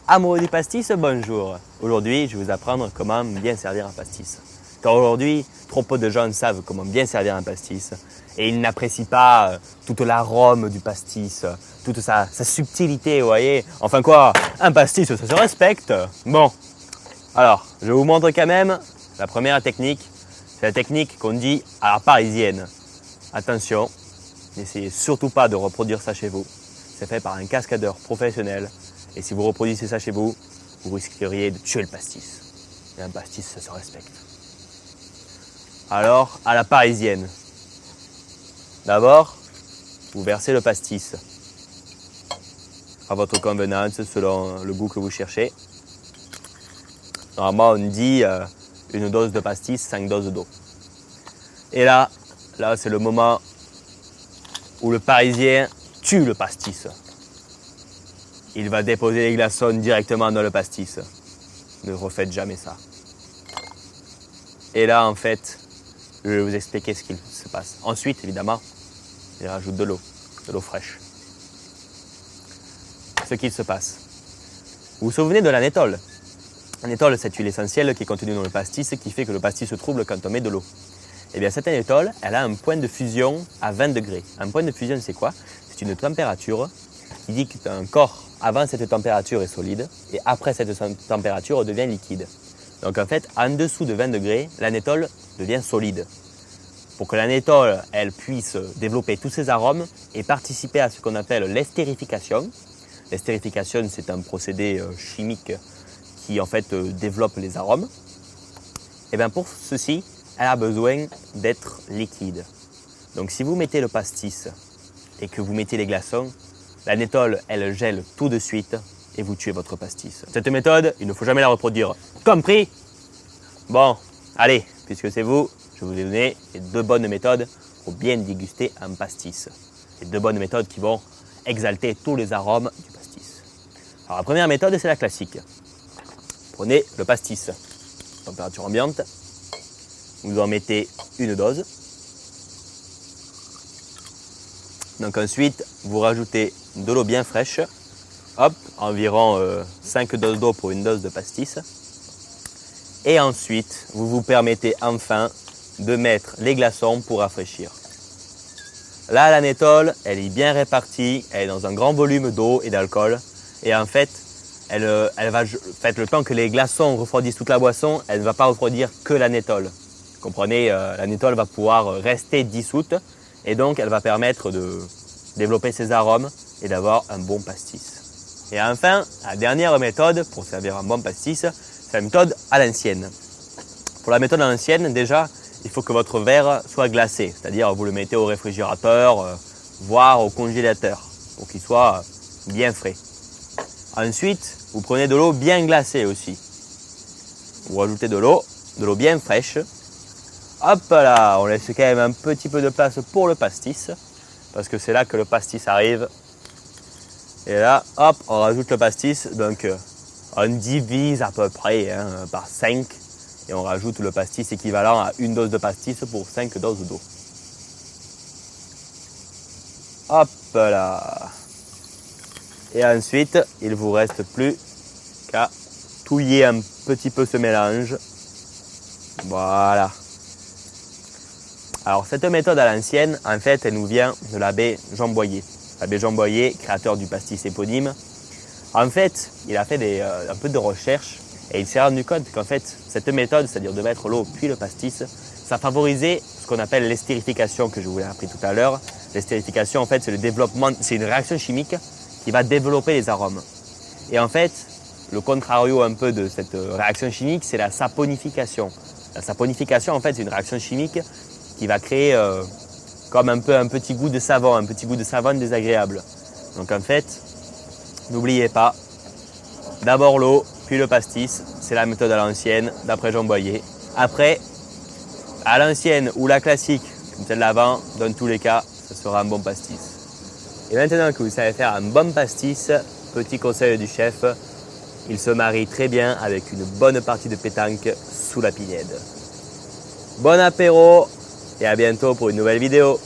Amoureux du pastis, bonjour. Aujourd'hui, je vais vous apprendre comment bien servir un pastis. Car aujourd'hui, trop peu de gens savent comment bien servir un pastis et ils n'apprécient pas toute l'arôme du pastis, toute sa subtilité, vous voyez. Enfin quoi, un pastis, ça se respecte. Bon, alors, je vous montre quand même la première technique. C'est la technique qu'on dit à la parisienne. Attention, n'essayez surtout pas de reproduire ça chez vous. C'est fait par un cascadeur professionnel. Et si vous reproduisez ça chez vous, vous risqueriez de tuer le pastis. Et un pastis, ça se respecte. Alors, à la parisienne. D'abord, vous versez le pastis à votre convenance, selon le goût que vous cherchez. Normalement, on dit une dose de pastis, 5 doses d'eau. Et là c'est le moment où le parisien tue le pastis. Il va déposer les glaçons directement dans le pastis. Ne refaites jamais ça. Et là, en fait, je vais vous expliquer ce qu'il se passe. Ensuite, évidemment, il rajoute de l'eau fraîche. Ce qu'il se passe. Vous vous souvenez de l'anétole? L'anétole, c'est l'huile essentielle qui est contenue dans le pastis, qui fait que le pastis se trouble quand on met de l'eau. Eh bien, cette anétole, elle a un point de fusion à 20 degrés. Un point de fusion, c'est quoi? C'est une température qui dit qu'un corps, avant cette température, est solide, et après cette température, devient liquide. Donc en fait, en dessous de 20 degrés, l'anétole devient solide. Pour que l'anétole, elle puisse développer tous ses arômes et participer à ce qu'on appelle l'estérification. L'estérification, c'est un procédé chimique qui en fait développe les arômes. Et bien pour ceci, elle a besoin d'être liquide. Donc si vous mettez le pastis et que vous mettez les glaçons, l'anétole, elle gèle tout de suite et vous tuez votre pastis. Cette méthode, il ne faut jamais la reproduire. Compris? Bon, allez, puisque c'est vous, je vous ai donné les 2 bonnes méthodes pour bien déguster un pastis. Les 2 bonnes méthodes qui vont exalter tous les arômes du pastis. Alors la première méthode, c'est la classique. Prenez le pastis, température ambiante, vous en mettez une dose. Donc ensuite, vous rajoutez de l'eau bien fraîche, hop, environ 5 doses d'eau pour une dose de pastis. Et ensuite, vous vous permettez enfin de mettre les glaçons pour rafraîchir. Là, l'anétole, elle est bien répartie, elle est dans un grand volume d'eau et d'alcool. Et en fait, elle va, le temps que les glaçons refroidissent toute la boisson, elle ne va pas refroidir que l'anétole. Vous comprenez, l'anétole va pouvoir rester dissoute et donc elle va permettre de développer ses arômes et d'avoir un bon pastis. Et enfin, la dernière méthode pour servir un bon pastis, c'est la méthode à l'ancienne. Pour la méthode à l'ancienne, déjà, il faut que votre verre soit glacé, c'est-à-dire vous le mettez au réfrigérateur, voire au congélateur, pour qu'il soit bien frais. Ensuite, vous prenez de l'eau bien glacée aussi. Vous rajoutez de l'eau bien fraîche. Hop là, on laisse quand même un petit peu de place pour le pastis, parce que c'est là que le pastis arrive. Et là, hop, on rajoute le pastis, donc on divise à peu près par 5 et on rajoute le pastis équivalent à une dose de pastis pour 5 doses d'eau. Hop là. Et ensuite, il ne vous reste plus qu'à touiller un petit peu ce mélange. Voilà. Alors cette méthode à l'ancienne, en fait, elle nous vient de l'abbé Jean Boyer. L'abbé Jean Boyer, créateur du pastis éponyme. En fait, il a fait un peu de recherche et il s'est rendu compte qu'en fait, cette méthode, c'est-à-dire de mettre l'eau puis le pastis, ça favorisait ce qu'on appelle l'estérification que je vous ai appris tout à l'heure. L'estérification, en fait, c'est le développement, c'est une réaction chimique qui va développer les arômes. Et en fait, le contrario un peu de cette réaction chimique, c'est la saponification. La saponification, en fait, c'est une réaction chimique qui va créer comme un petit goût de savon, un petit goût de savon désagréable. Donc en fait, n'oubliez pas, d'abord l'eau, puis le pastis, c'est la méthode à l'ancienne, d'après Jean Boyer. Après, à l'ancienne ou la classique, comme celle d'avant, dans tous les cas, ce sera un bon pastis. Et maintenant que vous savez faire un bon pastis, petit conseil du chef, il se marie très bien avec une bonne partie de pétanque sous la pinède. Bon apéro et à bientôt pour une nouvelle vidéo.